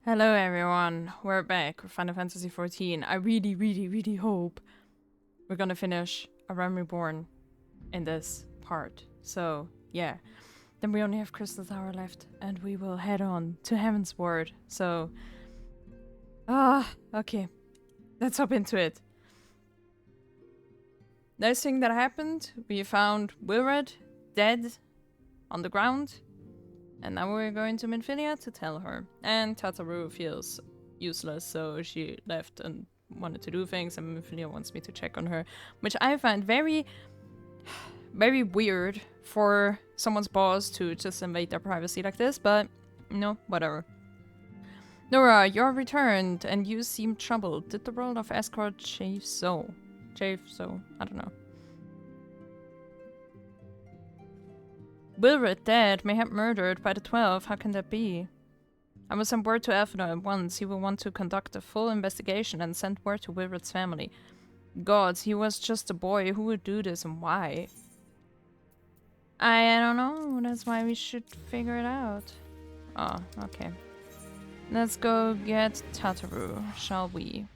Hello everyone, we're back with Final Fantasy XIV. I really hope we're gonna finish a Reborn in this part. So, yeah. Then we only have Crystal Tower left, and we will head on to Heavensward. So, okay. Let's hop into it. Next thing that happened, we found Wilred dead on the ground. And now we're going to Minfinia to tell her. And Tataru feels useless, so she left and wanted to do things, and Minfinia wants me to check on her. Which I find very weird for someone's boss to just invade their privacy like this, but no, whatever. Nora, you're returned, and you seem troubled. Did the role of escort chafe so? I don't know. Wilred dead, mayhap murdered by the 12. How can that be? I will send word to Elfino at once. He will want to conduct a full investigation and send word to Wilred's family. Gods, he was just a boy. Who would do this and why? I don't know. That's why we should figure it out. Oh, okay. Let's go get Tataru, shall we?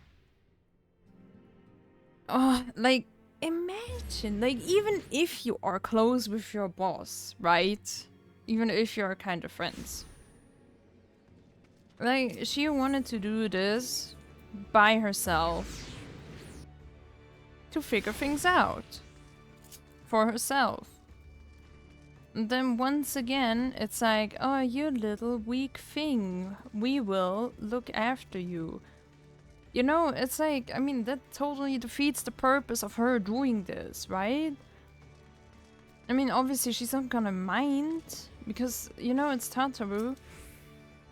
Oh, like, imagine, like, even if you are close with your boss, right? Even if you're kind of friends. Like, she wanted to do this by herself to figure things out for herself. And then once again, it's like, oh, you little weak thing, we will look after you. You know, it's like, I mean, that totally defeats the purpose of her doing this, right? I mean, obviously she's not gonna mind, because, you know, it's Tataru.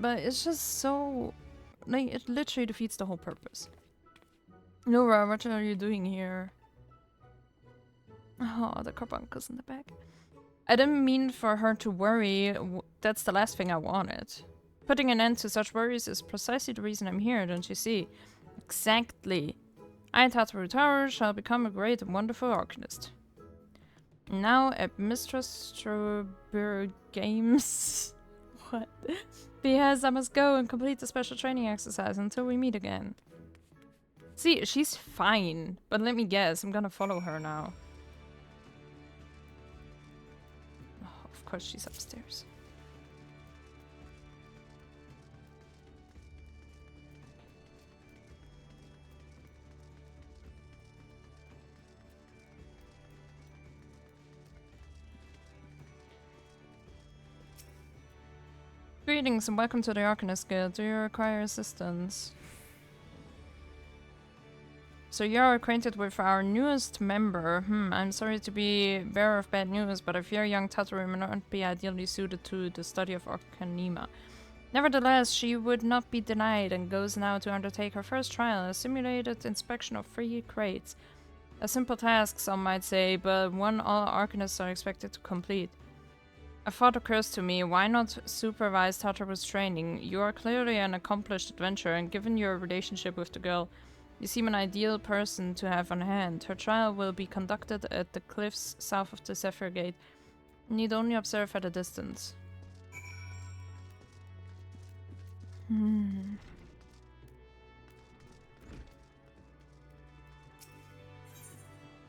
But it's just so... like, it literally defeats the whole purpose. Nora, what are you doing here? Oh, the carbuncles in the back. I didn't mean for her to worry. That's the last thing I wanted. Putting an end to such worries is precisely the reason I'm here, don't you see? Exactly. I, Tataru Tower, shall become a great and wonderful arcanist. Now at Mistress Strawberry Games. What? Because I must go and complete the special training exercise until we meet again. See, she's fine, but let me guess, I'm gonna follow her now. Oh, of course she's upstairs. Greetings and welcome to the Arcanist Guild. Do you require assistance? So you're acquainted with our newest member. I'm sorry to be bearer of bad news, but I fear young Tataru may not be ideally suited to the study of Arcanema. Nevertheless, she would not be denied and goes now to undertake her first trial, a simulated inspection of 3 crates. A simple task, some might say, but one all Arcanists are expected to complete. A thought occurs to me, why not supervise Tataru's training? You are clearly an accomplished adventurer, and given your relationship with the girl, you seem an ideal person to have on hand. Her trial will be conducted at the cliffs south of the Zephyr Gate. You need only observe at a distance.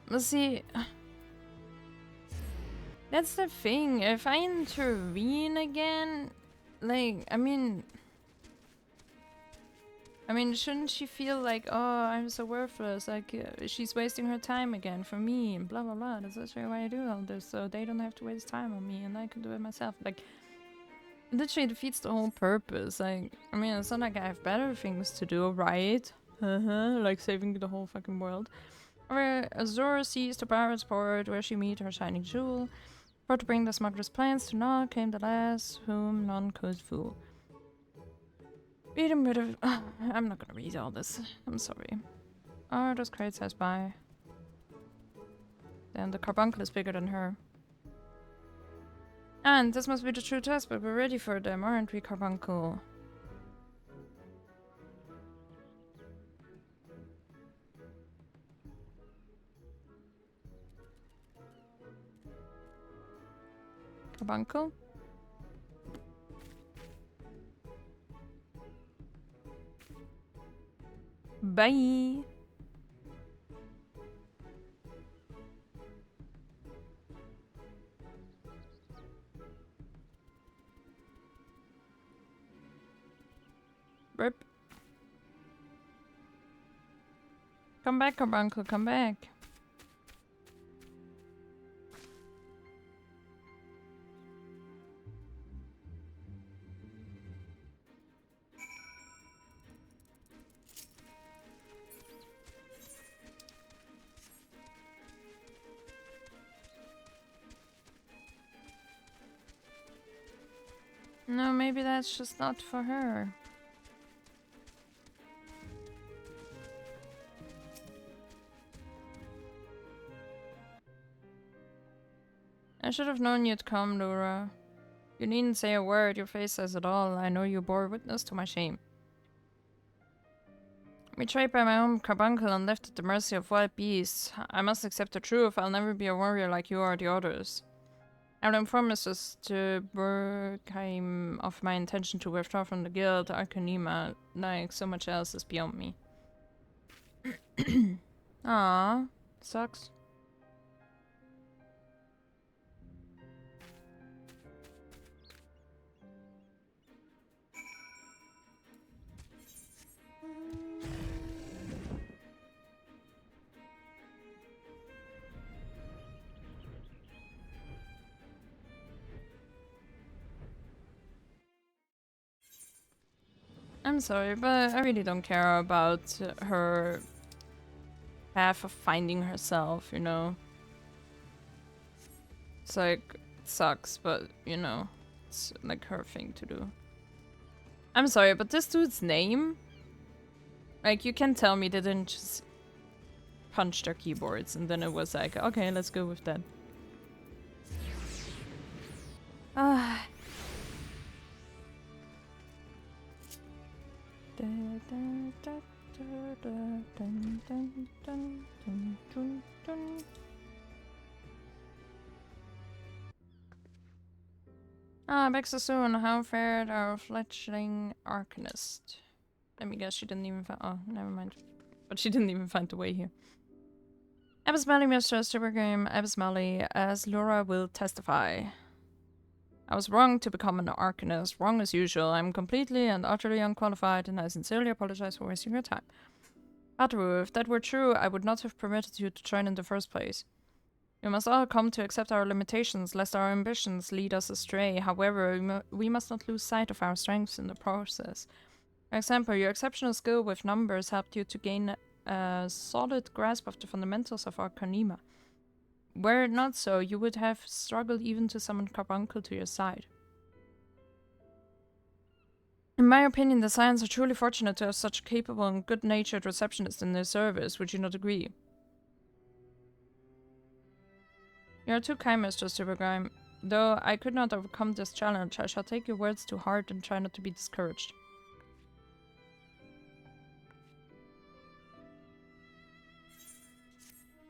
Let's see... That's the thing, if I intervene again, like, I mean, shouldn't she feel like, oh, I'm so worthless, like, she's wasting her time again for me, and blah blah blah, that's actually why I do all this, so they don't have to waste time on me, and I can do it myself, like, it literally defeats the whole purpose, like, I mean, it's not like I have better things to do, right? Like saving the whole fucking world. Or Azura sees the pirate's port where she meets her shining jewel. For to bring the smuggler's plans to naught came the last whom none could fool. Read him rid of... I'm not gonna read all this. I'm sorry. Oh, those crates has by. Then the carbuncle is bigger than her. And this must be the true test, but we're ready for them, aren't we, carbuncle? Carbuncle? Bye! Rip. Come back, Carbuncle, come back. No, maybe that's just not for her. I should have known you'd come, Laura. You needn't say a word, your face says it all. I know you bore witness to my shame. Betrayed by my own carbuncle and left at the mercy of wild beasts. I must accept the truth, I'll never be a warrior like you or the others. I will inform Mrs. de Burkheim of my intention to withdraw from the guild. Arcanema, like so much else, is beyond me. Ah, sucks. I'm sorry, but I really don't care about her path of finding herself, you know? It's like, it sucks, but, you know, it's like her thing to do. I'm sorry, but this dude's name? Like, you can tell me they didn't just punch their keyboards and then it was like, okay, let's go with that. Ah. Ah, back so soon. How fared our fledgling arcanist? Let me guess, she didn't even find— oh, never mind. But she didn't even find the way here. Abysmally, Mistress Supergame, Abysmally, as Laura will testify. I was wrong to become an arcanist, wrong as usual. I'm completely and utterly unqualified, and I sincerely apologize for wasting your time. Tataru, if that were true, I would not have permitted you to join in the first place. You must all come to accept our limitations, lest our ambitions lead us astray. However, we must not lose sight of our strengths in the process. For example, your exceptional skill with numbers helped you to gain a solid grasp of the fundamentals of Arcanema. Were it not so, you would have struggled even to summon Carbuncle to your side. In my opinion, the Scions are truly fortunate to have such a capable and good-natured receptionist in their service. Would you not agree? You are too kind, Mr. Supergrime. Though I could not overcome this challenge, I shall take your words to heart and try not to be discouraged.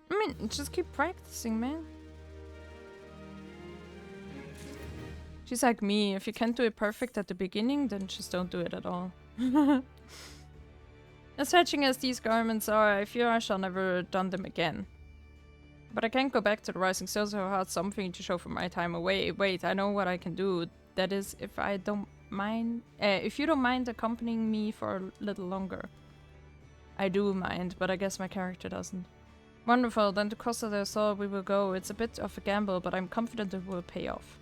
I mean, just keep practicing, man. She's like me. If you can't do it perfect at the beginning, then just don't do it at all. As fetching as these garments are, I fear I shall never don them again. But I can't go back to the Rising Sun, so I had something to show for my time away. Wait, I know what I can do. That is, if I don't mind... if you don't mind accompanying me for a little longer. I do mind, but I guess my character doesn't. Wonderful, then to Costa del Sol we will go. It's a bit of a gamble, but I'm confident it will pay off.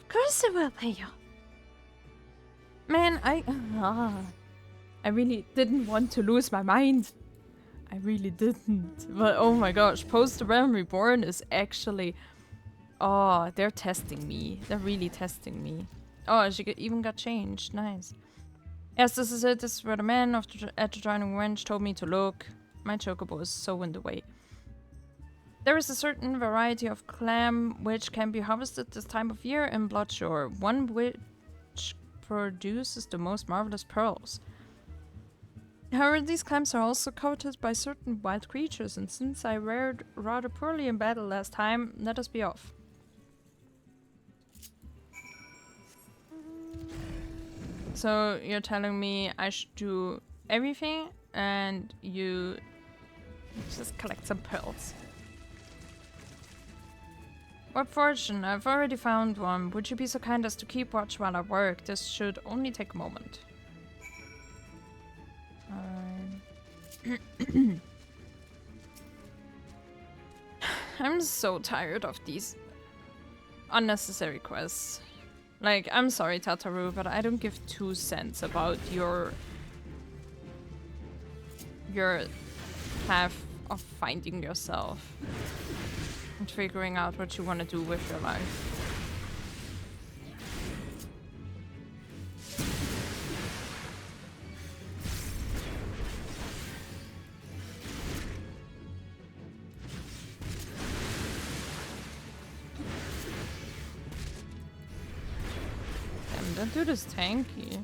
Of course it will pay off. Man, I really didn't want to lose my mind. I really didn't. But oh my gosh, Post-Realm Reborn is actually... oh, they're testing me. They're really testing me. Oh, she even got changed. Nice. Yes, this is it. This is where the man at the Drowning Wench told me to look. My chocobo is so in the way. There is a certain variety of clam which can be harvested this time of year in Bloodshore. One which produces the most marvelous pearls. However, these clams are also coveted by certain wild creatures, and since I fared rather poorly in battle last time, let us be off. So you're telling me I should do everything and you just collect some pearls. What fortune, I've already found one. Would you be so kind as to keep watch while I work? This should only take a moment. I'm so tired of these unnecessary quests. Like, I'm sorry, Tataru, but I don't give 2 cents about your path of finding yourself and figuring out what you want to do with your life. Damn, that dude is tanky.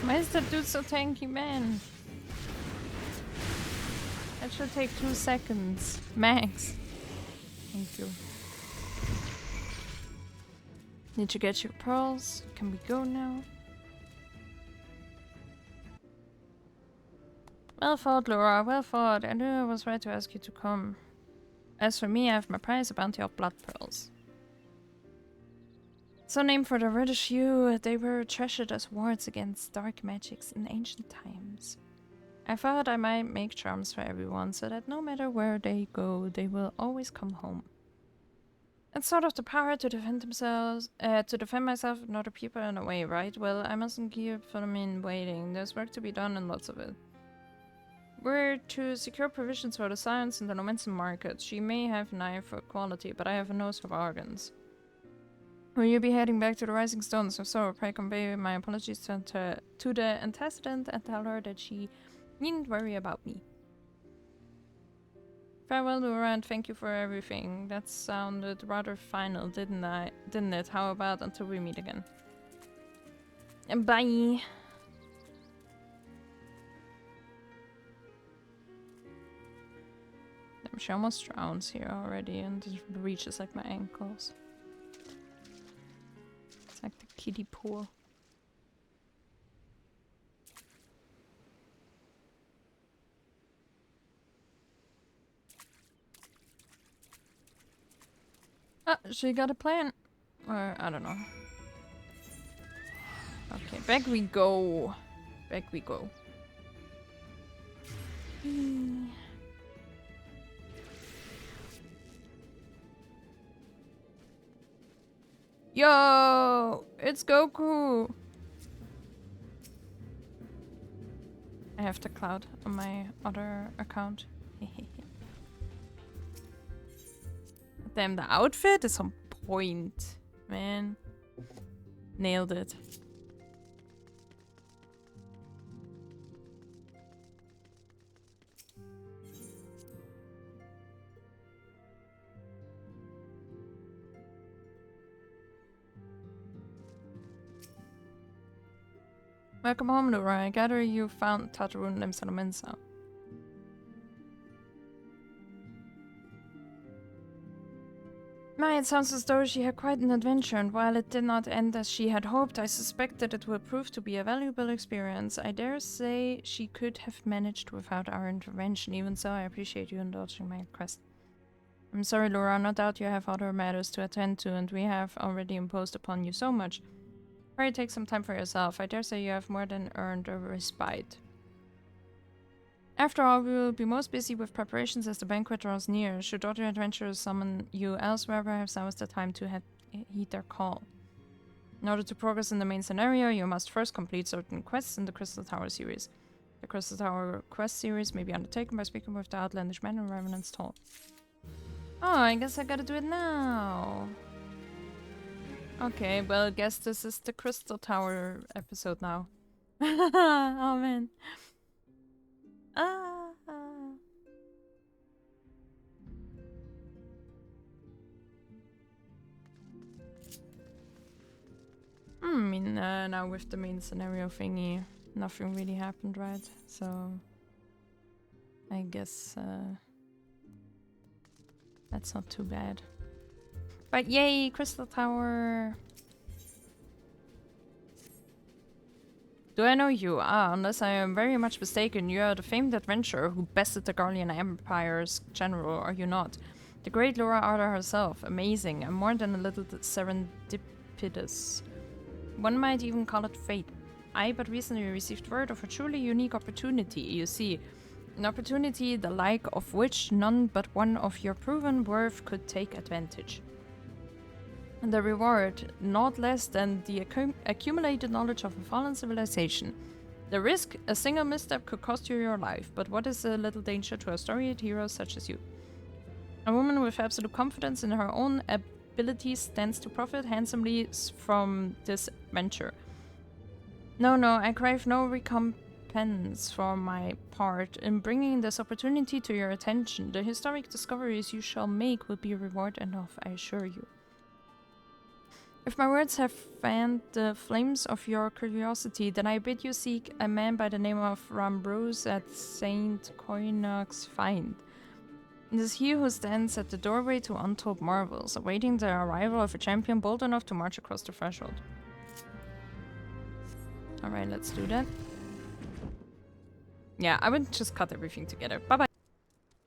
Why is that dude so tanky, man? That should take 2 seconds. Max. Thank you. Need you get your pearls? Can we go now? Well fought, Laura. Well fought. I knew I was right to ask you to come. As for me, I have my prize, a bounty of blood pearls. So named for the reddish hue, they were treasured as wards against dark magics in ancient times. I thought I might make charms for everyone, so that no matter where they go, they will always come home. It's sort of the power to defend themselves, to defend myself and other people in a way, right? Well, I mustn't keep them in waiting. There's work to be done and lots of it. We're to secure provisions for the science in the Nomensen market. She may have an eye for quality, but I have a nose for bargains. Will you be heading back to the Rising Stones? If so, pray convey my apologies to the antecedent and tell her that she needn't worry about me. Farewell, Laura, and thank you for everything. That sounded rather final, didn't it? How about until we meet again? And bye! Damn, she almost drowns here already and it reaches like my ankles. It's like the kiddie pool. Ah, she got a plan. Or, I don't know. Okay, back we go. Back we go. Yo! It's Goku! I have the cloud on my other account. Damn, the outfit is on point, man. Nailed it. Welcome home, Laura. I gather you found Tataru and Limsa. My, it sounds as though she had quite an adventure, and while it did not end as she had hoped, I suspect that it will prove to be a valuable experience. I dare say she could have managed without our intervention. Even so, I appreciate you indulging my request. I'm sorry, Laura. No doubt you have other matters to attend to, and we have already imposed upon you so much. Pray take some time for yourself. I dare say you have more than earned a respite. After all, we will be most busy with preparations as the banquet draws near. Should other adventurers summon you elsewhere, perhaps now is the time to heed their call. In order to progress in the main scenario, you must first complete certain quests in the Crystal Tower series. The Crystal Tower quest series may be undertaken by speaking with the outlandish man in Revenant's Hall. Oh, I guess I gotta do it now. Okay, well, I guess this is the Crystal Tower episode now. Oh man. Ah. I mean, now with the main scenario thingy, nothing really happened, right? So, I guess that's not too bad. But yay, Crystal Tower! Do I know you? Ah, unless I am very much mistaken, you are the famed adventurer who bested the Garlean Empire's general, are you not? The great Laura Arda herself, amazing, and more than a little serendipitous. One might even call it fate. I but recently received word of a truly unique opportunity, you see. An opportunity the like of which none but one of your proven worth could take advantage. And the reward, not less than the accumulated knowledge of a fallen civilization. The risk, a single misstep could cost you your life, but what is a little danger to a storied hero such as you? A woman with absolute confidence in her own abilities stands to profit handsomely from this venture. No, I crave no recompense for my part in bringing this opportunity to your attention. The historic discoveries you shall make will be reward enough, I assure you. If my words have fanned the flames of your curiosity, then I bid you seek a man by the name of Rambrose at St. Coinag's Find. It is he who stands at the doorway to untold marvels, awaiting the arrival of a champion bold enough to march across the threshold. Alright, let's do that. Yeah, I would just cut everything together. Bye-bye.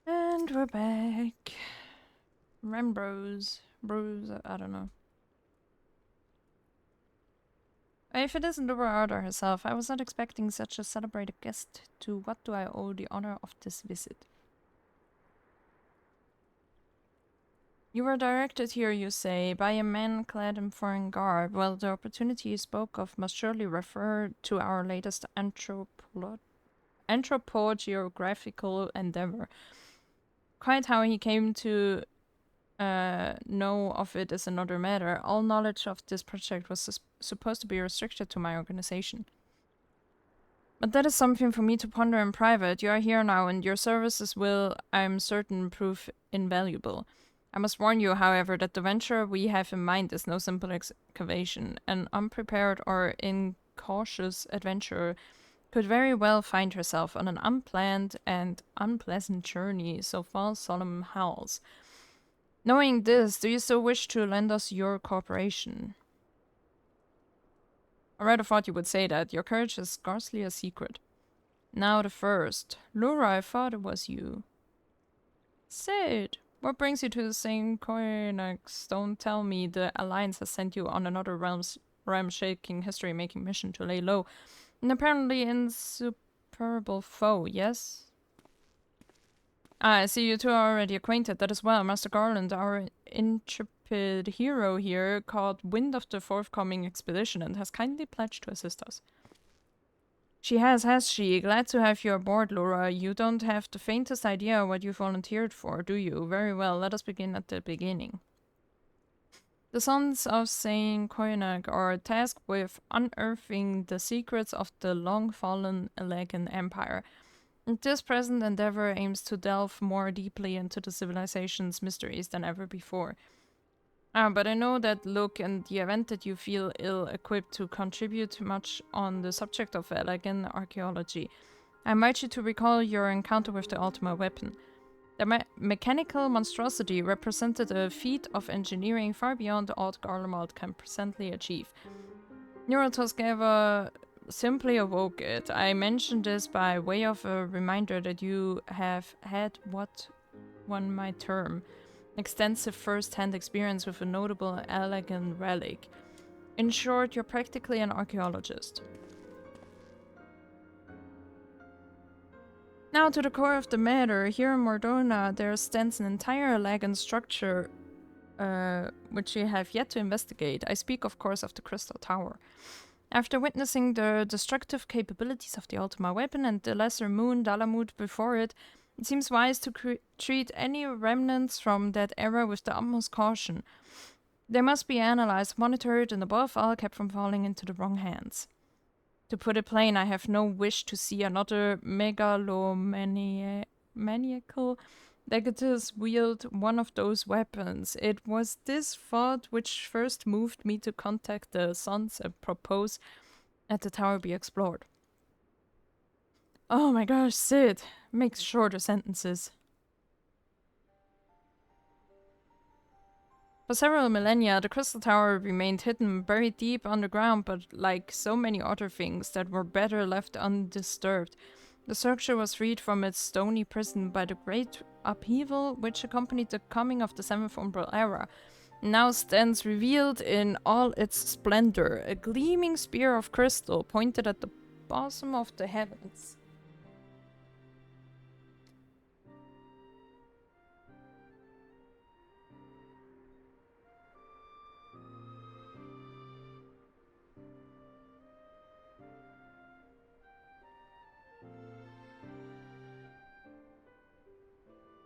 And we're back. Rambrose. Bruce, I don't know. If it isn't Laura Arda herself, I was not expecting such a celebrated guest. To what do I owe the honor of this visit? You were directed here, you say, by a man clad in foreign garb. Well, the opportunity you spoke of must surely refer to our latest anthropogeographical endeavor. Quite how he came to know of it is another matter. All knowledge of this project was supposed to be restricted to my organization. But that is something for me to ponder in private. You are here now, and your services will, I am certain, prove invaluable. I must warn you, however, that the venture we have in mind is no simple excavation. An unprepared or incautious adventurer could very well find herself on an unplanned and unpleasant journey, so false solemn halls. Knowing this, do you still wish to lend us your cooperation? I rather thought you would say that. Your courage is scarcely a secret. Now the first. Laura, I thought it was you. Sid, what brings you to the same Coinax? Don't tell me the Alliance has sent you on another realm-shaking, history-making mission to lay low an apparently insuperable foe, yes? Ah, I see you two are already acquainted. That is well. Master Garland, our intrepid hero here, caught wind of the forthcoming expedition and has kindly pledged to assist us. She has she? Glad to have you aboard, Laura. You don't have the faintest idea what you volunteered for, do you? Very well, let us begin at the beginning. The sons of Saint Coinag are tasked with unearthing the secrets of the long-fallen Elegan Empire. This present endeavor aims to delve more deeply into the civilization's mysteries than ever before. But I know that look, in the event that you feel ill-equipped to contribute much on the subject of Elegan archaeology, I invite you to recall your encounter with the Ultima weapon. The mechanical monstrosity represented a feat of engineering far beyond aught Garlemald can presently achieve. Neurotoskeva simply awoke it. I mention this by way of a reminder that you have had what one might term extensive first-hand experience with a notable elegant relic. In short, you're practically an archaeologist. Now to the core of the matter. Here in Mordona there stands an entire Elegan structure which we have yet to investigate. I speak, of course, of the Crystal Tower. After witnessing the destructive capabilities of the Ultima weapon and the lesser moon, Dalamud, before it, it seems wise to treat any remnants from that era with the utmost caution. They must be analyzed, monitored, and above all, kept from falling into the wrong hands. To put it plain, I have no wish to see another megalomaniacal Legatus wield one of those weapons. It was this thought which first moved me to contact the Sons and propose that the tower be explored. Oh my gosh, Sid. Make shorter sentences. For several millennia, the Crystal Tower remained hidden, buried deep underground, but like so many other things that were better left undisturbed, the structure was freed from its stony prison by the great upheaval which accompanied the coming of the Seventh Umbral Era. Now stands revealed in all its splendor, a gleaming spear of crystal pointed at the bosom of the heavens.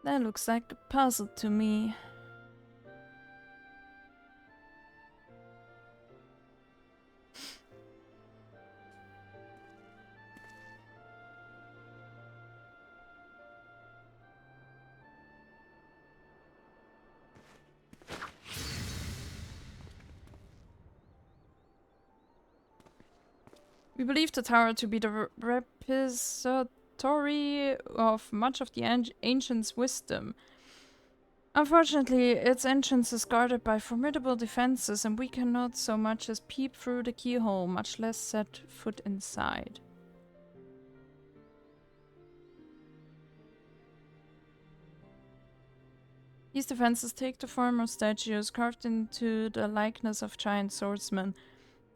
That looks like a puzzle to me. We believe the tower to be the repository of much of the ancients' wisdom. Unfortunately, its entrance is guarded by formidable defenses, and we cannot so much as peep through the keyhole, much less set foot inside. These defenses take the form of statues carved into the likeness of giant swordsmen.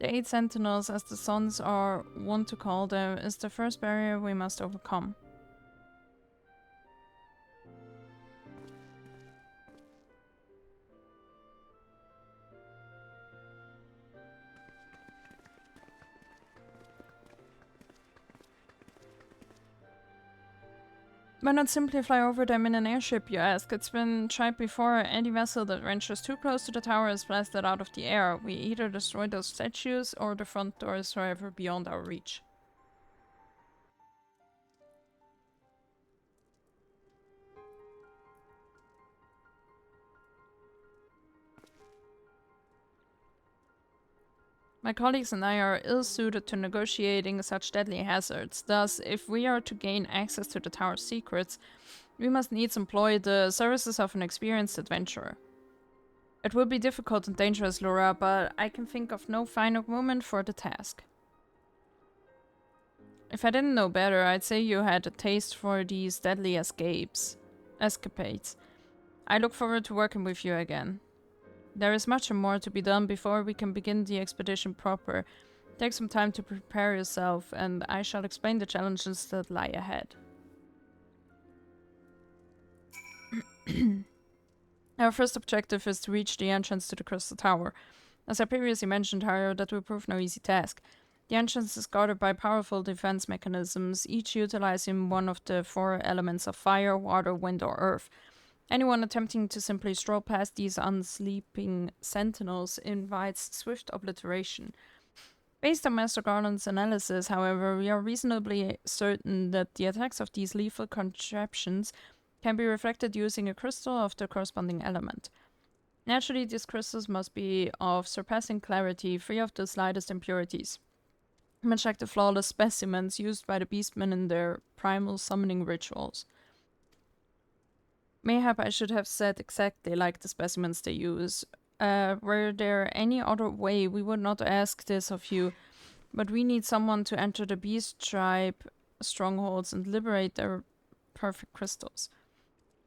The 8 sentinels, as the sons are wont to call them, is the first barrier we must overcome. Why not simply fly over them in an airship, you ask? It's been tried before. Any vessel that ventures too close to the tower is blasted out of the air. We either destroy those statues or the front door is forever beyond our reach. My colleagues and I are ill-suited to negotiating such deadly hazards. Thus, if we are to gain access to the tower's secrets, we must needs employ the services of an experienced adventurer. It will be difficult and dangerous, Laura, but I can think of no finer woman for the task. If I didn't know better, I'd say you had a taste for these deadly escapades. I look forward to working with you again. There is much more to be done before we can begin the expedition proper. Take some time to prepare yourself, and I shall explain the challenges that lie ahead. Our first objective is to reach the entrance to the Crystal Tower. As I previously mentioned, however, that will prove no easy task. The entrance is guarded by powerful defense mechanisms, each utilizing one of the 4 elements of fire, water, wind, or earth. Anyone attempting to simply stroll past these unsleeping sentinels invites swift obliteration. Based on Master Garland's analysis, however, we are reasonably certain that the attacks of these lethal contraptions can be reflected using a crystal of the corresponding element. Naturally, these crystals must be of surpassing clarity, free of the slightest impurities, much like the flawless specimens used by the beastmen in their primal summoning rituals. Mayhap I should have said exactly like the specimens they use. Were there any other way, we would not ask this of you, but we need someone to enter the beast tribe strongholds and liberate their perfect crystals.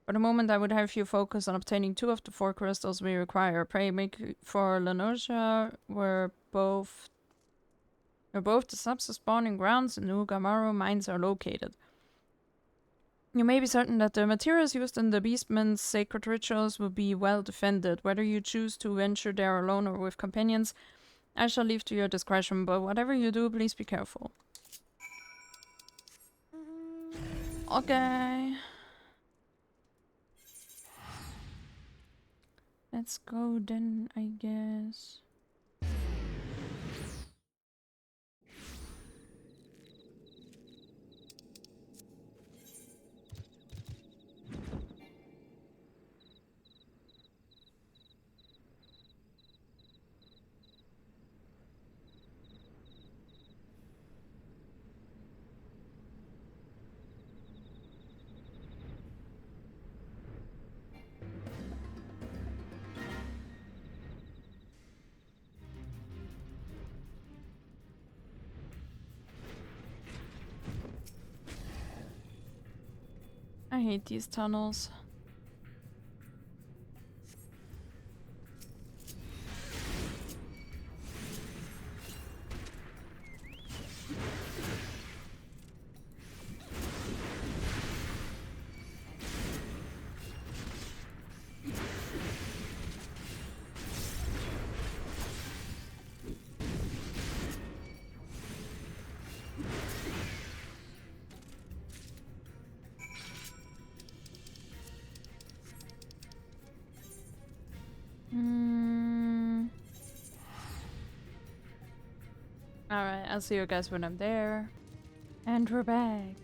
For the moment, I would have you focus on obtaining 2 of the 4 crystals we require. Pray make for Lenosha, where both the subs spawning grounds and Ugamaru mines are located. You may be certain that the materials used in the Beastman's sacred rituals will be well defended. Whether you choose to venture there alone or with companions, I shall leave to your discretion, but whatever you do, please be careful. Okay. Let's go then, I guess. I hate these tunnels. Alright, I'll see you guys when I'm there. And we're back.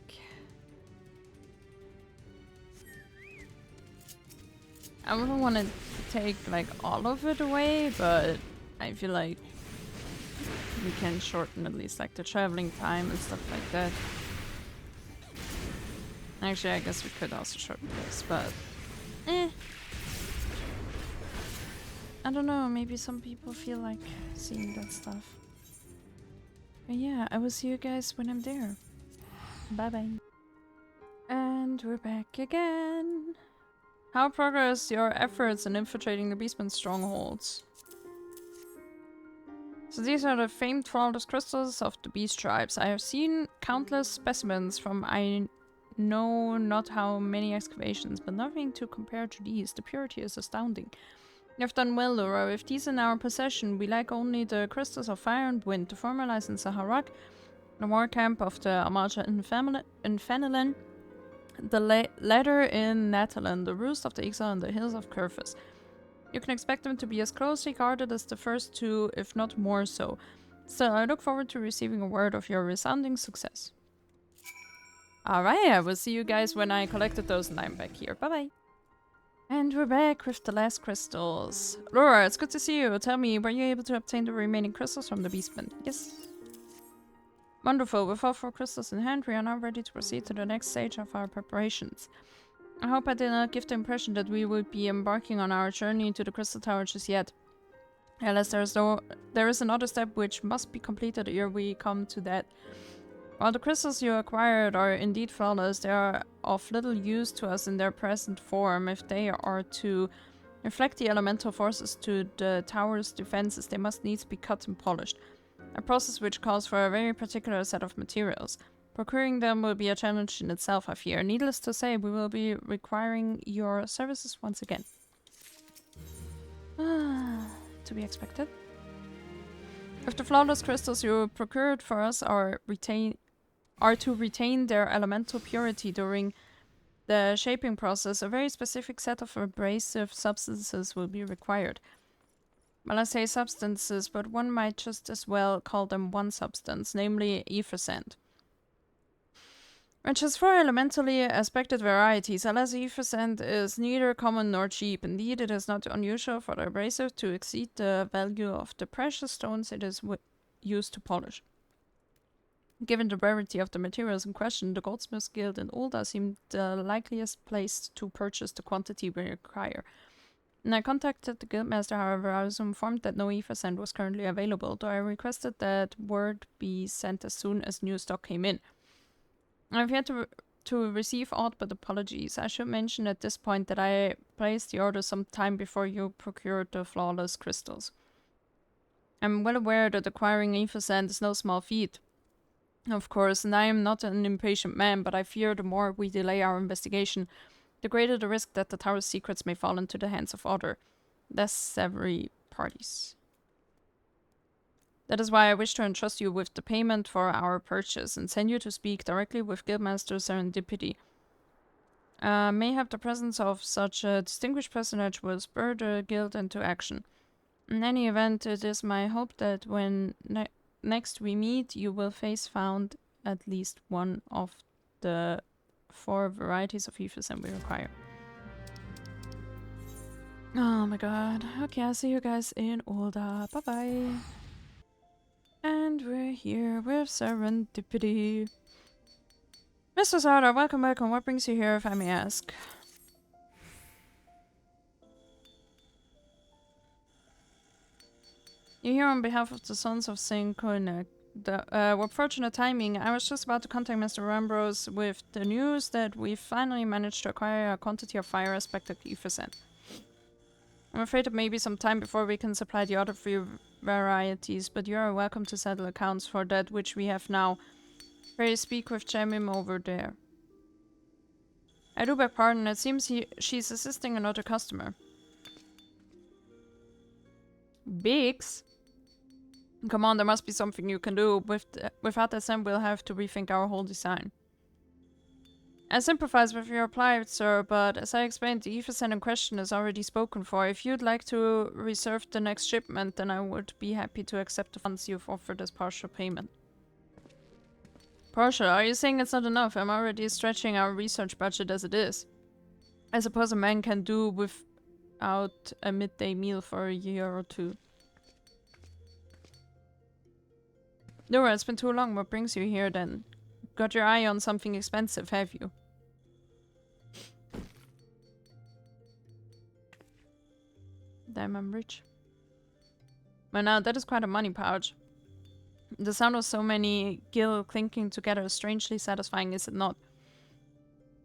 I wouldn't want to take like all of it away, but I feel like we can shorten at least like the traveling time and stuff like that. Actually, I guess we could also shorten this, but I don't know, maybe some people feel like seeing that stuff. But yeah, I will see you guys when I'm there. Bye bye. And we're back again. How progress your efforts in infiltrating the Beastman's strongholds? So these are the famed flawless crystals of the beast tribes. I have seen countless specimens from I know not how many excavations, but nothing to compare to these. The purity is astounding. You have done well, Laura. With these in our possession, we lack only the crystals of fire and wind to formalize in Saharak, the war camp of the Amalja in Fenelin, the latter in Natalan, the roost of the Exile and the hills of Kurfus. You can expect them to be as closely guarded as the first two, if not more so. Still, I look forward to receiving a word of your resounding success. Alright, I will see you guys when I collected those and I'm back here. Bye bye. And we're back with the last crystals. Laura, it's good to see you. Tell me, were you able to obtain the remaining crystals from the Beastman? Yes. Wonderful. With all 4 crystals in hand, we are now ready to proceed to the next stage of our preparations. I hope I did not give the impression that we would be embarking on our journey to the Crystal Tower just yet. Alas, there is another step which must be completed ere we come to that. While the crystals you acquired are indeed flawless, they are of little use to us in their present form. If they are to reflect the elemental forces to the tower's defenses, they must needs be cut and polished. A process which calls for a very particular set of materials. Procuring them will be a challenge in itself, I fear. Needless to say, we will be requiring your services once again. To be expected. If the flawless crystals you procured for us are to retain their elemental purity during the shaping process, a very specific set of abrasive substances will be required. Well, I say substances, but one might just as well call them one substance, namely ether sand. Which has 4 elementally aspected varieties. Alas, ether sand is neither common nor cheap. Indeed, it is not unusual for the abrasive to exceed the value of the precious stones it is used to polish. Given the rarity of the materials in question, the Goldsmiths Guild in Ulda seemed the likeliest place to purchase the quantity we require. When I contacted the guildmaster, however, I was informed that no ether sand was currently available, though I requested that word be sent as soon as new stock came in. I've yet to receive aught but apologies. I should mention at this point that I placed the order some time before you procured the flawless crystals. I'm well aware that acquiring ether sand is no small feat, Of course, and I am not an impatient man, but I fear the more we delay our investigation, the greater the risk that the tower's secrets may fall into the hands of other, less savory parties. That is why I wish to entrust you with the payment for our purchase and send you to speak directly with Guildmaster Serendipity. Mayhap the presence of such a distinguished personage will spur the guild into action. In any event, it is my hope that when next we meet, you will face found at least one of the 4 varieties of ffxiv we require. Oh my god. Okay, I'll see you guys in Ulda. Bye-bye. And we're here with Serendipity. Mr. Zara, welcome back, and what brings you here, if I may ask? You're here on behalf of the Sons of Saint Koinek. What fortunate timing. I was just about to contact Mr. Ambrose with the news that we finally managed to acquire a quantity of fire aspect ffxiv. I'm afraid it may be some time before we can supply the other 3 varieties, but you are welcome to settle accounts for that which we have now. Pray speak with Jamim over there. I do beg pardon, it seems she's assisting another customer. Biggs? Come on, there must be something you can do. Without SM, we'll have to rethink our whole design. I sympathize with your plight, sir, but as I explained, the ffxiv in question is already spoken for. If you'd like to reserve the next shipment, then I would be happy to accept the funds you've offered as partial payment. Partial? Are you saying it's not enough? I'm already stretching our research budget as it is. I suppose a man can do without a midday meal for a year or 2. Nora, it's been too long. What brings you here then? Got your eye on something expensive, have you? Damn, I'm rich. Well, now that is quite a money pouch. The sound of so many gil clinking together is strangely satisfying, is it not?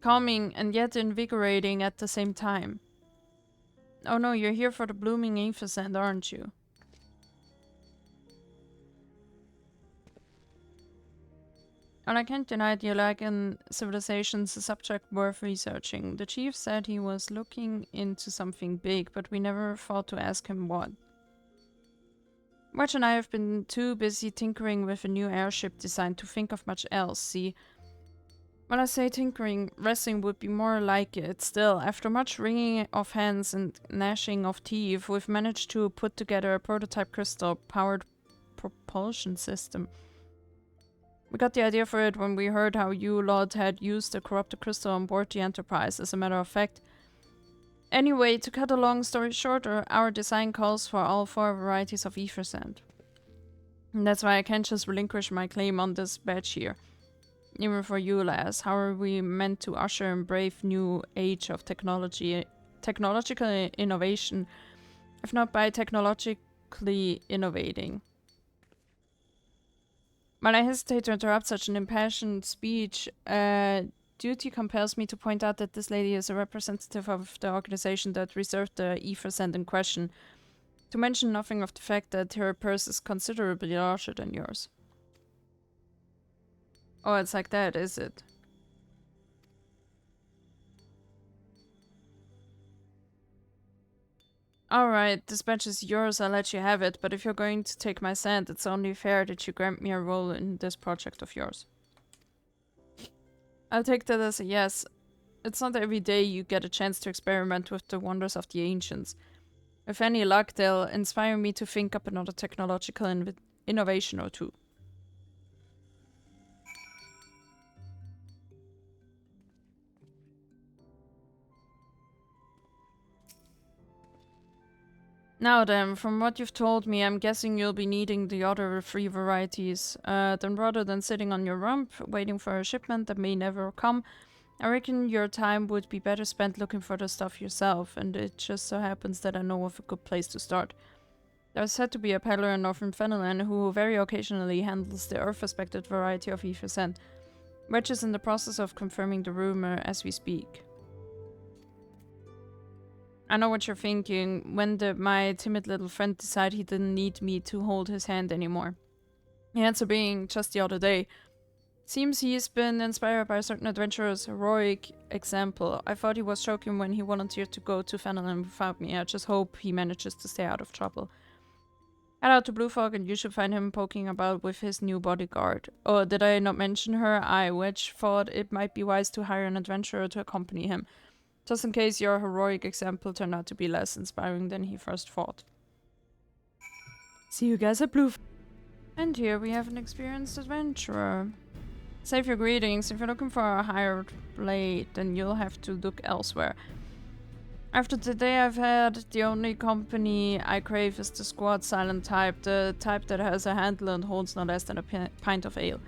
Calming and yet invigorating at the same time. Oh no, you're here for the blooming ffxiv, aren't you? Well, I can't deny the Elagan civilization's a subject worth researching. The chief said he was looking into something big, but we never thought to ask him what. Wedge and I have been too busy tinkering with a new airship design to think of much else, see? When I say tinkering, wrestling would be more like it. Still, after much wringing of hands and gnashing of teeth, we've managed to put together a prototype crystal-powered propulsion system. We got the idea for it when we heard how you lot had used the corrupted crystal on board the Enterprise, as a matter of fact. Anyway, to cut a long story shorter, our design calls for all 4 varieties of ffxiv. And that's why I can't just relinquish my claim on this badge here. Even for you, lass, how are we meant to usher in brave new age of technological innovation, if not by technologically innovating? While I hesitate to interrupt such an impassioned speech, duty compels me to point out that this lady is a representative of the organization that reserved the ffxiv in question, to mention nothing of the fact that her purse is considerably larger than yours. Oh, it's like that, is it? Alright, this badge is yours, I'll let you have it, but if you're going to take my sand, it's only fair that you grant me a role in this project of yours. I'll take that as a yes. It's not every day you get a chance to experiment with the wonders of the ancients. With any luck, they'll inspire me to think up another technological innovation or 2. Now then, from what you've told me, I'm guessing you'll be needing the other 3 varieties. Then rather than sitting on your rump, waiting for a shipment that may never come, I reckon your time would be better spent looking for the stuff yourself, and it just so happens that I know of a good place to start. There's said to be a peddler in Northern Fenelon who very occasionally handles the Earth-aspected variety of ffxiv, which is in the process of confirming the rumor as we speak. I know what you're thinking. When did my timid little friend decide he didn't need me to hold his hand anymore? The answer being just the other day. Seems he's been inspired by a certain adventurer's heroic example. I thought he was joking when he volunteered to go to Fenelon without me. I just hope he manages to stay out of trouble. Head out to Blue Fog and you should find him poking about with his new bodyguard. Oh, did I not mention her? Wedge thought it might be wise to hire an adventurer to accompany him, just in case your heroic example turned out to be less inspiring than he first thought. See you guys at Blue Fog. And here we have an experienced adventurer. Save your greetings. If you're looking for a hired blade, then you'll have to look elsewhere. After today I've had, the only company I crave is the squad silent type, the type that has a handle and holds no less than a pint of ale.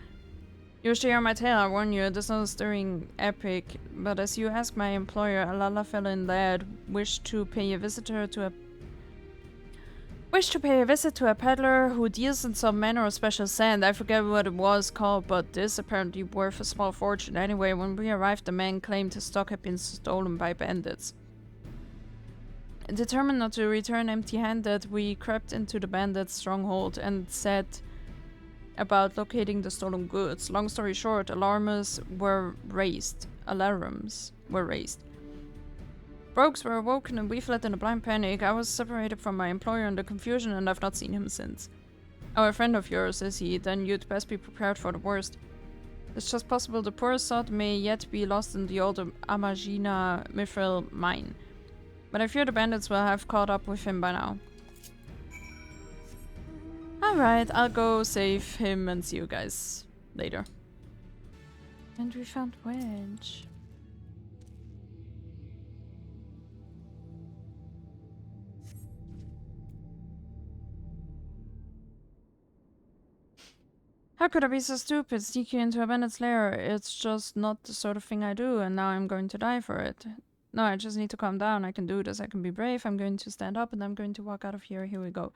You wish to hear my tale, I warn you, it is not a stirring epic, but as you ask my employer, a Lala-fellow lad wished to pay a visit to a peddler who deals in some manner of special sand. I forget what it was called, but this apparently worth a small fortune. Anyway, when we arrived, the man claimed his stock had been stolen by bandits. Determined not to return empty-handed, we crept into the bandits' stronghold and set about locating the stolen goods. Long story short, alarms were raised. Rogues were awoken and we fled in a blind panic. I was separated from my employer in the confusion and I've not seen him since. Oh, a friend of yours, is he? Then you'd best be prepared for the worst. It's just possible the poor sod may yet be lost in the old Amagina Mithril mine. But I fear the bandits will have caught up with him by now. Alright, I'll go save him and see you guys later. And we found Wedge. How could I be so stupid, sneaking into a bandit's lair? It's just not the sort of thing I do, and now I'm going to die for it. No, I just need to calm down. I can do this. I can be brave. I'm going to stand up and I'm going to walk out of here. Here we go.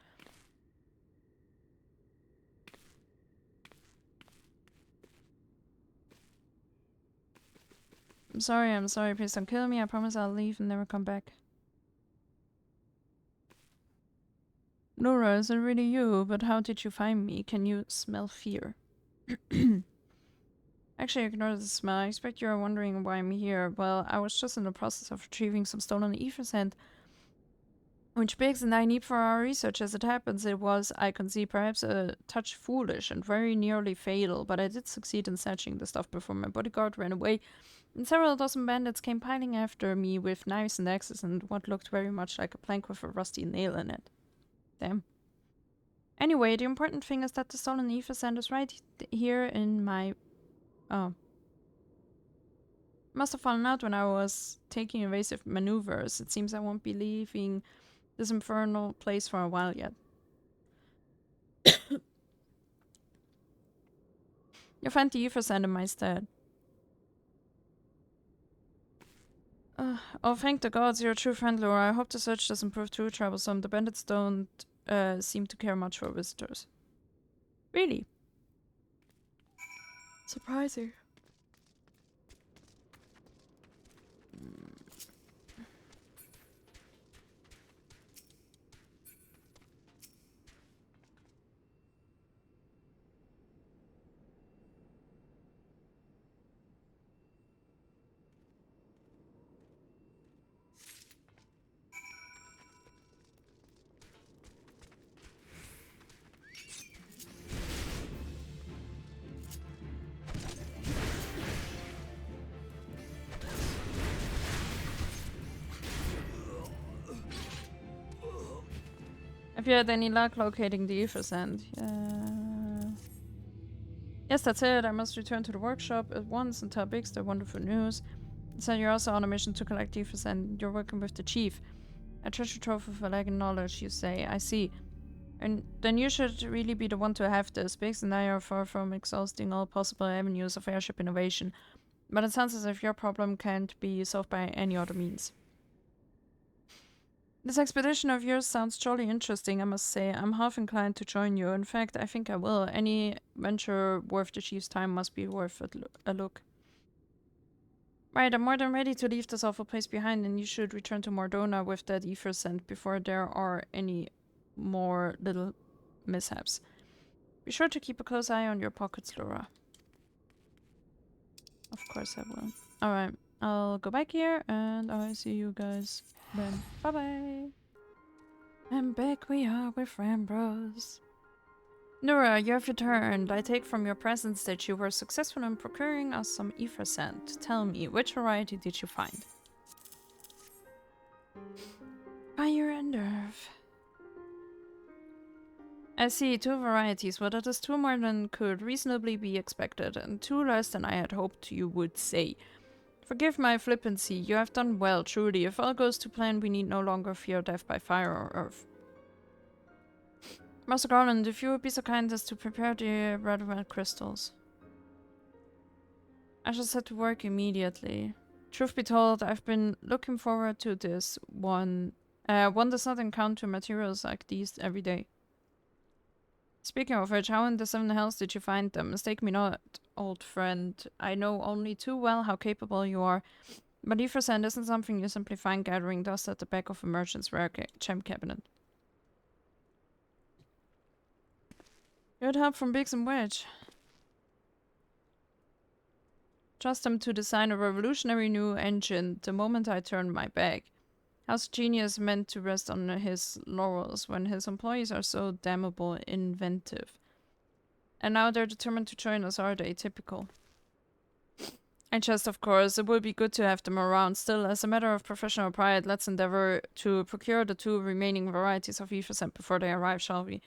I'm sorry. Please don't kill me. I promise I'll leave and never come back. Laura, is it really you? But how did you find me? Can you smell fear? Actually, ignore the smell. I expect you're wondering why I'm here. Well, I was just in the process of retrieving some stolen ether sand, which Biggs and I need for our research. As it happens, it was, I concede, perhaps a touch foolish and very nearly fatal, but I did succeed in snatching the stuff before my bodyguard ran away, and several dozen bandits came piling after me with knives and axes and what looked very much like a plank with a rusty nail in it. Damn. Anyway, the important thing is that the stolen ether sand is right here in my... Oh. Must have fallen out when I was taking evasive maneuvers. It seems I won't be leaving this infernal place for a while yet. You'll find the ether sand in my stead. Oh, thank the gods, you're a true friend, Laura. I hope the search doesn't prove too troublesome. The bandits don't seem to care much for visitors. Really? Surprising. Have you had any luck locating the ether sand? Yes, that's it. I must return to the workshop at once and tell Biggs the wonderful news. So you're also on a mission to collect ether sand. You're working with the chief. A treasure trove of a lack of knowledge, you say. I see. And then you should really be the one to have this. Biggs and I are far from exhausting all possible avenues of airship innovation. But it sounds as if your problem can't be solved by any other means. This expedition of yours sounds jolly interesting, I must say. I'm half inclined to join you. In fact, I think I will. Any venture worth the chief's time must be worth a look. Right, I'm more than ready to leave this awful place behind, and you should return to Mordona with that ether sand before there are any more little mishaps. Be sure to keep a close eye on your pockets, Laura. Of course I will. Alright, I'll go back here and I'll see you guys then. Bye bye. And back we are with Rambros. Nura, you have returned. I take from your presence that you were successful in procuring us some ether sand. Tell me, which variety did you find? Fire and earth. I see, 2 varieties, but that is 2 more than could reasonably be expected, and 2 less than I had hoped you would say. Forgive my flippancy, you have done well, truly. If all goes to plan, we need no longer fear death by fire or earth. Master Garland, if you would be so kind as to prepare the relevant crystals. I shall set to work immediately. Truth be told, I've been looking forward to this one. One does not encounter materials like these every day. Speaking of which, how in the 7 hells did you find them? Mistake me not, old friend. I know only too well how capable you are. But ether sand isn't something you simply find gathering dust at the back of a merchant's rare gem cabinet. Good help from Biggs and Wedge. Trust them to design a revolutionary new engine the moment I turn my back. How's genius meant to rest on his laurels when his employees are so damnable inventive? And now they're determined to join us, are they? Typical. And just, of course, it would be good to have them around. Still, as a matter of professional pride, let's endeavor to procure the 2 remaining varieties of ether sand before they arrive, shall we?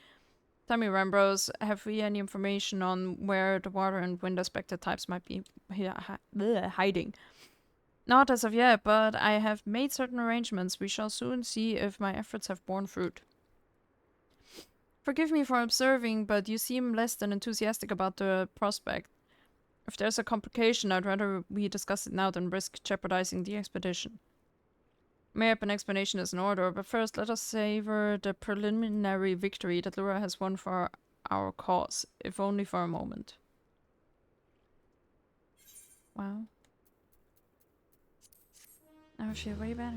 Tell me, Rambros, have we any information on where the water and wind aspected types might be hiding? Not as of yet, but I have made certain arrangements. We shall soon see if my efforts have borne fruit. Forgive me for observing, but you seem less than enthusiastic about the prospect. If there's a complication, I'd rather we discuss it now than risk jeopardizing the expedition. Mayhap an explanation is in order, but first let us savor the preliminary victory that Lura has won for our cause, if only for a moment. Wow. I feel way better.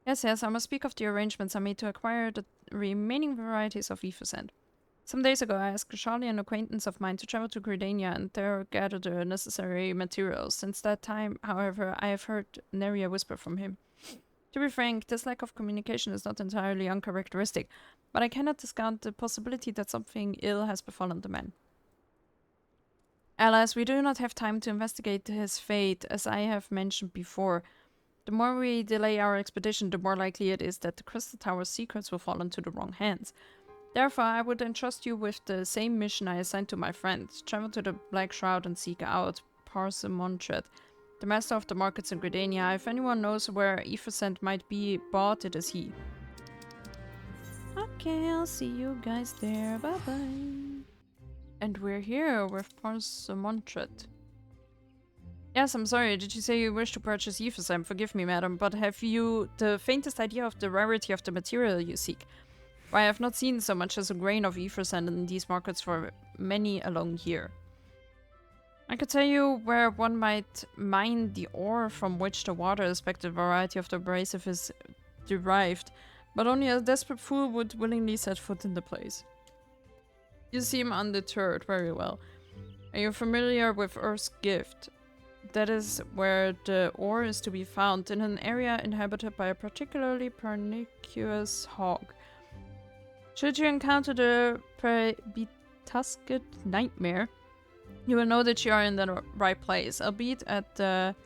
Yes, I must speak of the arrangements I made to acquire the remaining varieties of ether sand. Some days ago, I asked Charlie, an acquaintance of mine, to travel to Gridania and there gather the necessary materials. Since that time, however, I have heard nary a whisper from him. To be frank, this lack of communication is not entirely uncharacteristic, but I cannot discount the possibility that something ill has befallen the man. Alas, we do not have time to investigate his fate, as I have mentioned before. The more we delay our expedition, the more likely it is that the Crystal Tower's secrets will fall into the wrong hands. Therefore, I would entrust you with the same mission I assigned to my friend. Travel to the Black Shroud and seek out Parsimonshed, the master of the markets in Gridania. If anyone knows where ether sand might be bought, it is he. Okay, I'll see you guys there. Bye-bye. And we're here with Parsimonshed. Yes, I'm sorry. Did you say you wish to purchase ether sand? Forgive me, madam, but have you the faintest idea of the rarity of the material you seek? I have not seen so much as a grain of ether sand in these markets for many a long year. I could tell you where one might mine the ore from which the water-aspected variety of the abrasive is derived, but only a desperate fool would willingly set foot in the place. You seem undeterred, very well. Are you familiar with Earth's Gift? That is where the ore is to be found, in an area inhabited by a particularly pernicious hog. Should you encounter the Prebituscid nightmare, you will know that you are in the right place, albeit at the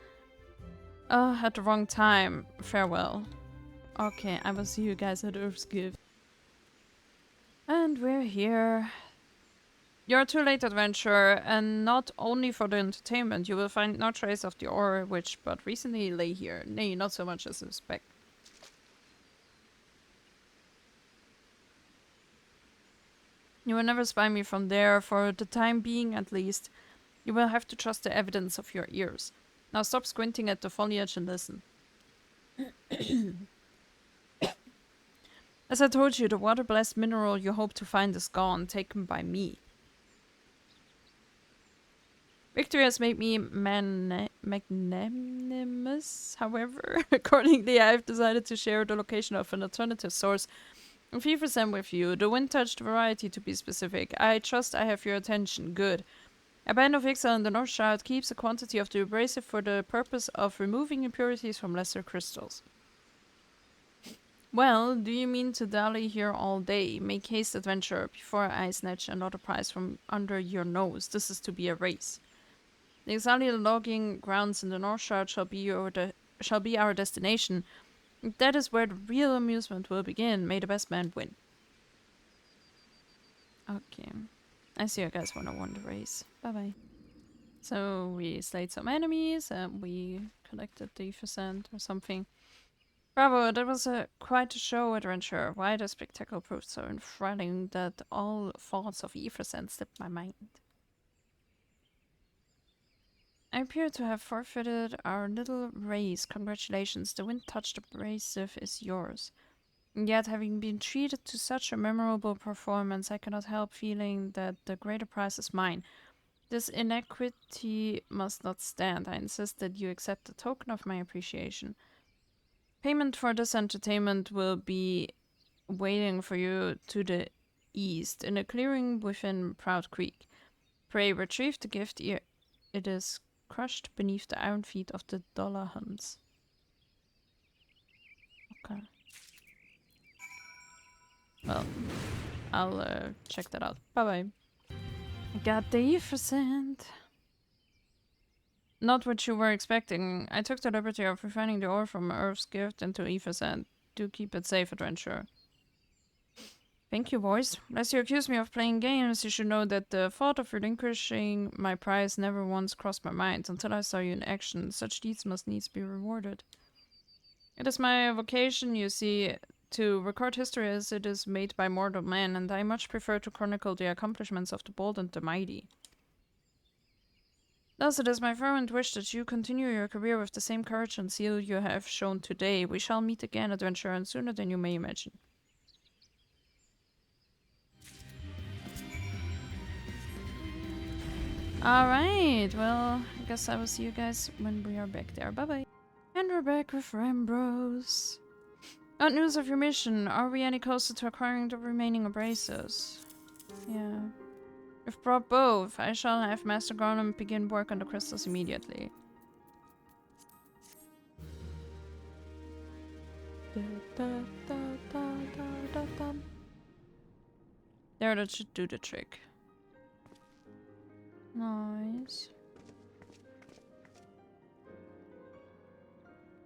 wrong time. Farewell. Okay, I will see you guys at Earth's Gift. And we're here. You're too late, adventurer, and not only for the entertainment. You will find no trace of the ore which but recently lay here. Nay, not so much as a speck. You will never spy me from there, for the time being at least. You will have to trust the evidence of your ears. Now stop squinting at the foliage and listen. As I told you, the water-blessed mineral you hope to find is gone, taken by me. Victory has made me magnanimous, however. Accordingly, I have decided to share the location of an alternative source of ffxiv with you, the wind-touched variety to be specific. I trust I have your attention. Good. A band of exile in the North Shroud keeps a quantity of the abrasive for the purpose of removing impurities from lesser crystals. Well, do you mean to dally here all day? Make haste, adventurer, before I snatch another prize from under your nose. This is to be a race. The Exalial logging grounds in the North Shroud shall be our destination. That is where the real amusement will begin. May the best man win. Okay. I see you guys want to win the race. Bye-bye. So we slayed some enemies and we collected the percent or something. Bravo, that was quite a show, adventure. Why the spectacle proved so enthralling that all thoughts of ffxiv slipped my mind. I appear to have forfeited our little race. Congratulations, the wind-touched abrasive is yours. Yet, having been treated to such a memorable performance, I cannot help feeling that the greater prize is mine. This inequity must not stand. I insist that you accept a token of my appreciation. Payment for this entertainment will be waiting for you to the east, in a clearing within Proud Creek. Pray retrieve the gift ere it is crushed beneath the iron feet of the dollar hunts. Okay. Well, I'll check that out. Bye-bye. Got the ffxiv. Not what you were expecting. I took the liberty of refining the ore from Earth's gift into ffxiv. Do keep it safe, adventurer. Thank you, boys. Lest you accuse me of playing games, you should know that the thought of relinquishing my prize never once crossed my mind until I saw you in action. Such deeds must needs be rewarded. It is my vocation, you see, to record history as it is made by mortal men, and I much prefer to chronicle the accomplishments of the bold and the mighty. Thus, it is my fervent wish that you continue your career with the same courage and zeal you have shown today. We shall meet again, adventurer, and sooner than you may imagine. Alright, well, I guess I will see you guys when we are back there. Bye-bye. And we're back with Rambros. What news of your mission? Are we any closer to acquiring the remaining abrasives? Yeah. We've brought both. I shall have Master Garland begin work on the crystals immediately. There, that should do the trick. Nice.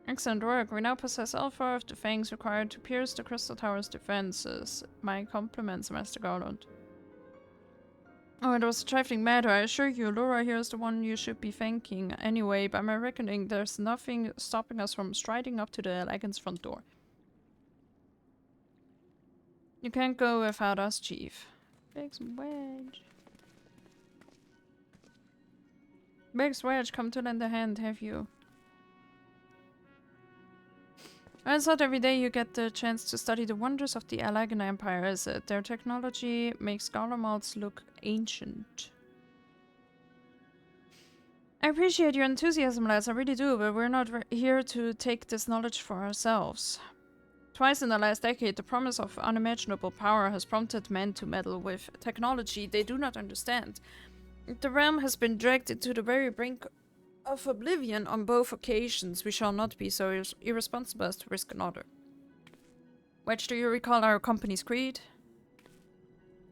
Excellent work. We now possess all 4 of the fangs required to pierce the Crystal Tower's defenses. My compliments, Master Garland. Oh, it was a trifling matter. I assure you, Laura here is the one you should be thanking. Anyway, by my reckoning, there's nothing stopping us from striding up to the elegance front door. You can't go without us, Chief. Big Wedge. Big Wedge, come to lend a hand, have you? It's not every day you get the chance to study the wonders of the Alagan Empire, is it? Their technology makes Garlemald's look ancient. I appreciate your enthusiasm, lads, I really do, but we're not here to take this knowledge for ourselves. Twice in the last decade, the promise of unimaginable power has prompted men to meddle with technology they do not understand. The realm has been dragged into the very brink of oblivion on both occasions. We shall not be so irresponsible as to risk another. Wedge, do you recall our company's creed?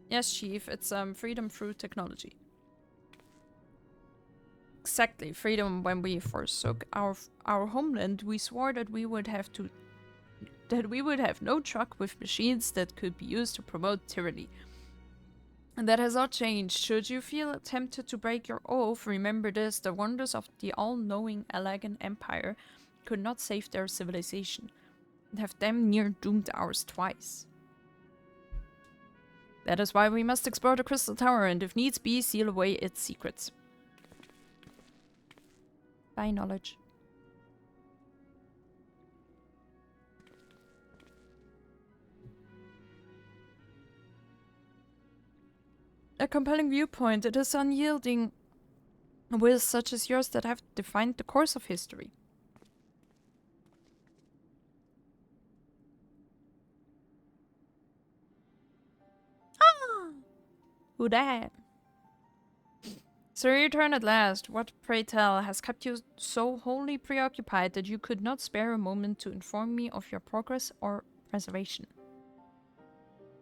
Yes, Chief, it's freedom through technology. Exactly, freedom. When we forsook our homeland, we swore that we would have no truck with machines that could be used to promote tyranny. And that has all changed. Should you feel tempted to break your oath, remember this: the wonders of the all-knowing Alagan Empire could not save their civilization, and have damn near doomed ours twice. That is why we must explore the Crystal Tower and, if needs be, seal away its secrets. By knowledge. A compelling viewpoint. It is unyielding Wills such as yours that have defined the course of history. Ah! Who that? So your turn at last. What, pray tell, has kept you so wholly preoccupied that you could not spare a moment to inform me of your progress or preservation?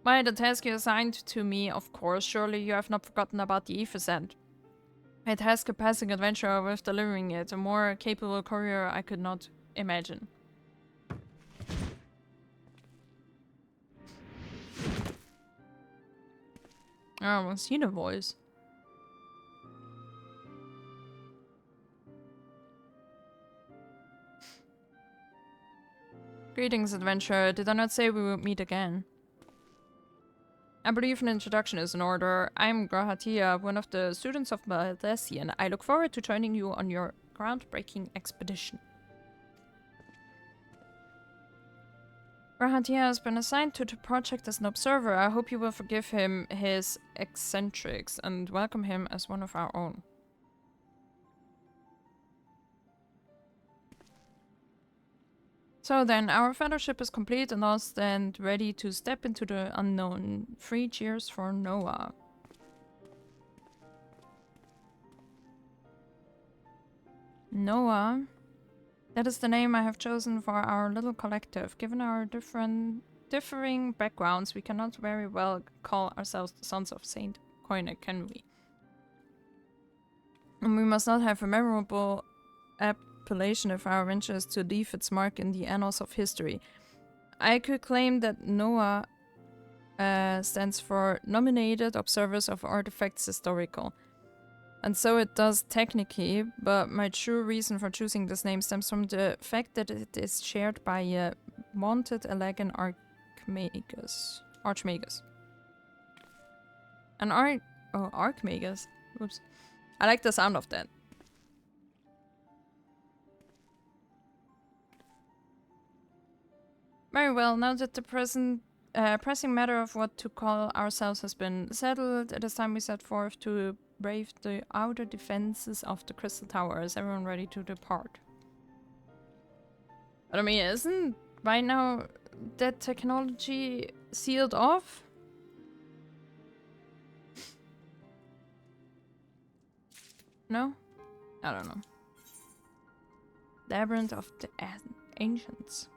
Why, the task you assigned to me, of course. Surely you have not forgotten about the ffxiv. A task a passing adventurer with delivering it. A more capable courier I could not imagine. I almost see the voice. Greetings, adventurer. Did I not say we would meet again? I believe an introduction is in order. I'm Grahatia, one of the students of Malthesi, and I look forward to joining you on your groundbreaking expedition. Grahatia has been assigned to the project as an observer. I hope you will forgive him his eccentrics and welcome him as one of our own. So then, our fellowship is complete and all stand ready to step into the unknown. 3 cheers for Noah. Noah? That is the name I have chosen for our little collective. Given our differing backgrounds, we cannot very well call ourselves the Sons of Saint Koine, can we? And we must not have a memorable appellation if our venture is to leave its mark in the annals of history. I could claim that Noah stands for Nominated Observers of Artifacts Historical. And so it does technically, but my true reason for choosing this name stems from the fact that it is shared by a wanted elegant Archmagus. An Archmagus? Whoops. I like the sound of that. Very well, now that the pressing matter of what to call ourselves has been settled, it is time we set forth to brave the outer defenses of the Crystal Tower. Is everyone ready to depart? But I mean, isn't by now that technology sealed off? No? I don't know. Labyrinth of the Ancients.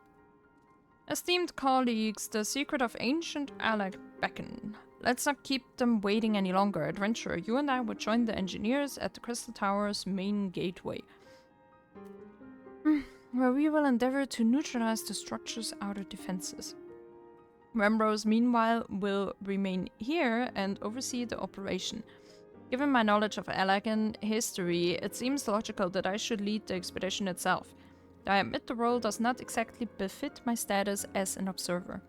Esteemed colleagues, the secret of ancient Alec beckon. Let's not keep them waiting any longer. Adventurer, you and I would join the engineers at the Crystal Tower's main gateway, where we will endeavor to neutralize the structure's outer defenses. Remrose, meanwhile, will remain here and oversee the operation. Given my knowledge of Alagan history, it seems logical that I should lead the expedition itself. I admit the role does not exactly befit my status as an observer.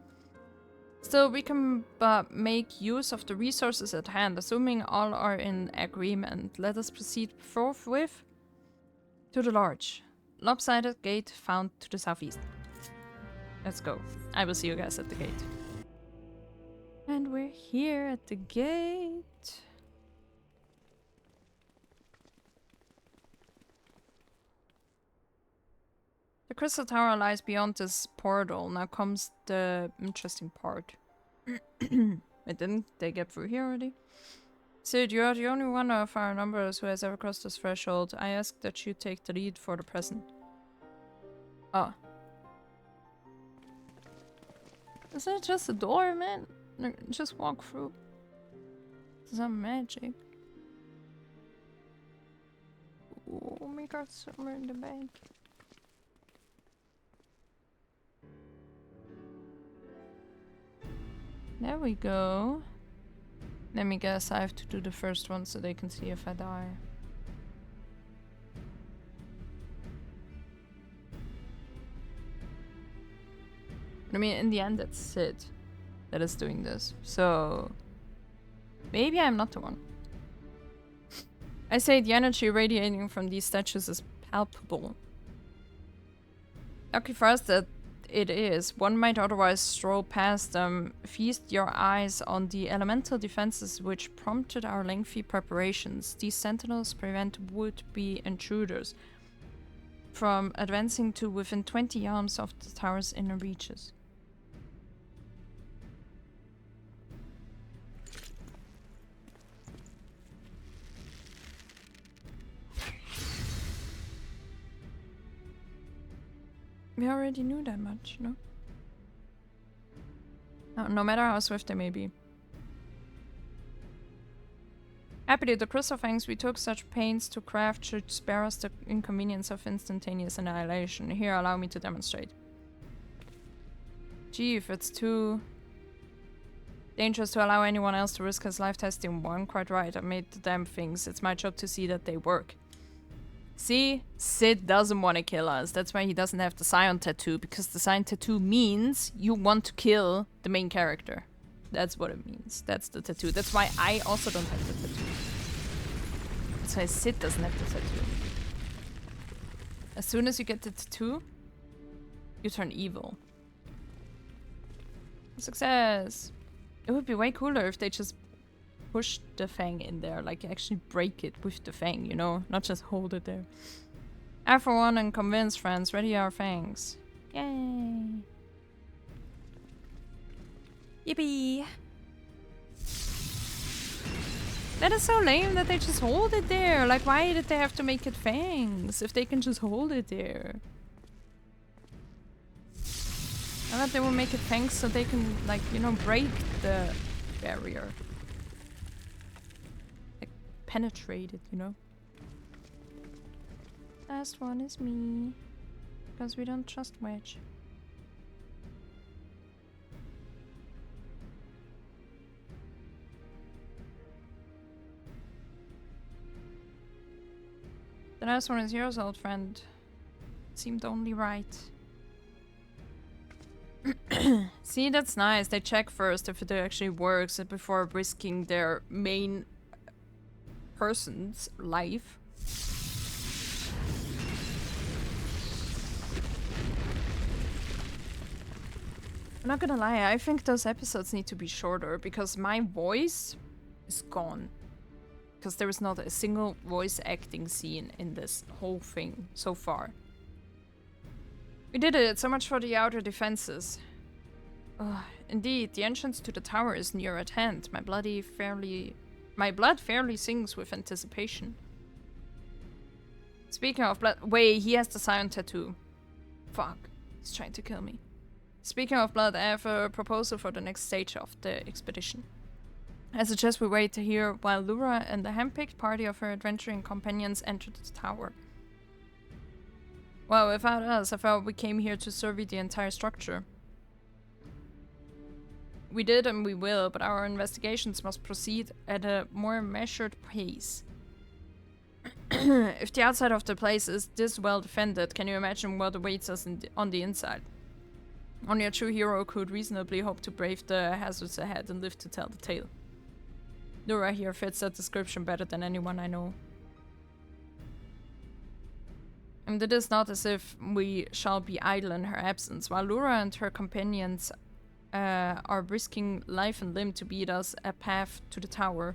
Still, we can but make use of the resources at hand, assuming all are in agreement. Let us proceed forthwith to the large, lopsided gate found to the southeast. Let's go. I will see you guys at the gate. And we're here at the gate. The Crystal Tower lies beyond this portal. Now comes the interesting part. Didn't they get through here already? Sid, you are the only one of our numbers who has ever crossed this threshold. I ask that you take the lead for the present. Oh. Is that just a door, man? Just walk through. Some magic. Oh, we got somewhere in the bank. There we go. Let me guess, I have to do the first one so they can see if I die. I mean, in the end, it's Sid that is doing this. So, maybe I'm not the one. I say the energy radiating from these statues is palpable. Lucky for us that it is. One might otherwise stroll past them. Feast your eyes on the elemental defenses which prompted our lengthy preparations. These sentinels prevent would-be intruders from advancing to within 20 yards of the tower's inner reaches. We already knew that much, no? No matter how swift they may be. Happily, the crystal fangs we took such pains to craft should spare us the inconvenience of instantaneous annihilation. Here, allow me to demonstrate. Gee, if it's too dangerous to allow anyone else to risk his life testing one, quite right. I made the damn things. It's my job to see that they work. See? Sid doesn't want to kill us. That's why he doesn't have the Scion tattoo, because the Scion tattoo means you want to kill the main character. That's what it means. That's the tattoo. That's why I also don't have the tattoo. That's why Sid doesn't have the tattoo. As soon as you get the tattoo, you turn evil. Success! It would be way cooler if they just push the fang in there, like actually break it with the fang, you know? Not just hold it there. I for one am convinced, friends. Ready our fangs. Yay! Yippee! That is so lame that they just hold it there. Like, why did they have to make it fangs if they can just hold it there? I thought they would make it fangs so they can, like, you know, break the barrier. Like, penetrate it, you know? Last one is me. Because we don't trust Wedge. The last one is yours, old friend. Seemed only right. See, that's nice. They check first if it actually works before risking their main person's life. I'm not gonna lie, I think those episodes need to be shorter because my voice is gone. Because there is not a single voice acting scene in this whole thing so far. We did it, so much for the outer defenses. Indeed, the entrance to the tower is near at hand. My blood fairly sings with anticipation. Speaking of blood, wait, he has the Scion tattoo. Fuck, he's trying to kill me. Speaking of blood, I have a proposal for the next stage of the expedition. I suggest we wait here while Lura and the handpicked party of her adventuring companions enter the tower. Well, without us, I thought we came here to survey the entire structure. We did and we will, but our investigations must proceed at a more measured pace. If the outside of the place is this well defended, can you imagine what awaits us on the inside? Only a true hero could reasonably hope to brave the hazards ahead and live to tell the tale. Lura here fits that description better than anyone I know. And it is not as if we shall be idle in her absence. While Lura and her companions are risking life and limb to beat us a path to the tower,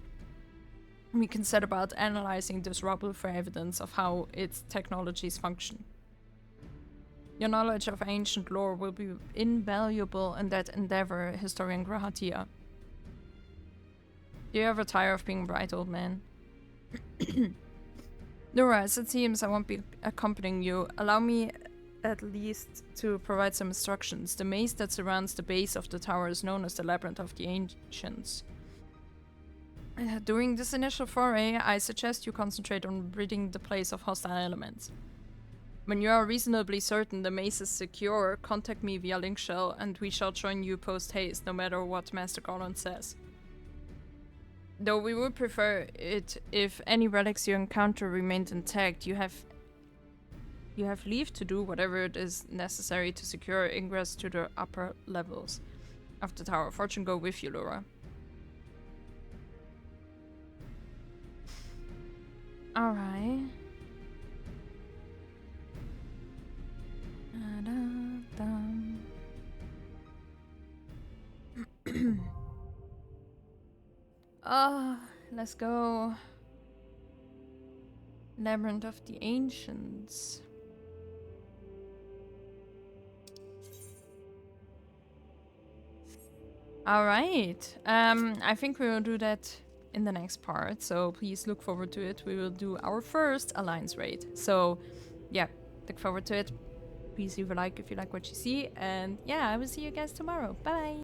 we can set about analyzing this rubble for evidence of how its technologies function. Your knowledge of ancient lore will be invaluable in that endeavor, Historian Grahatia. Do you ever tire of being bright, old man? Lura, as it seems I won't be accompanying you, allow me at least to provide some instructions. The maze that surrounds the base of the tower is known as the Labyrinth of the Ancients. During this initial foray, I suggest you concentrate on ridding the place of hostile elements. When you are reasonably certain the maze is secure, contact me via link shell and we shall join you post-haste, no matter what Master Garland says. Though we would prefer it if any relics you encounter remained intact. You have leave to do whatever it is necessary to secure ingress to the upper levels of the tower. Fortune go with you, Laura. Alright. Let's go. Labyrinth of the Ancients. Alright. I think we will do that in the next part, so please look forward to it. We will do our first Alliance raid. So, yeah, look forward to it. Please leave a like if you like what you see, and yeah, I will see you guys tomorrow. Bye!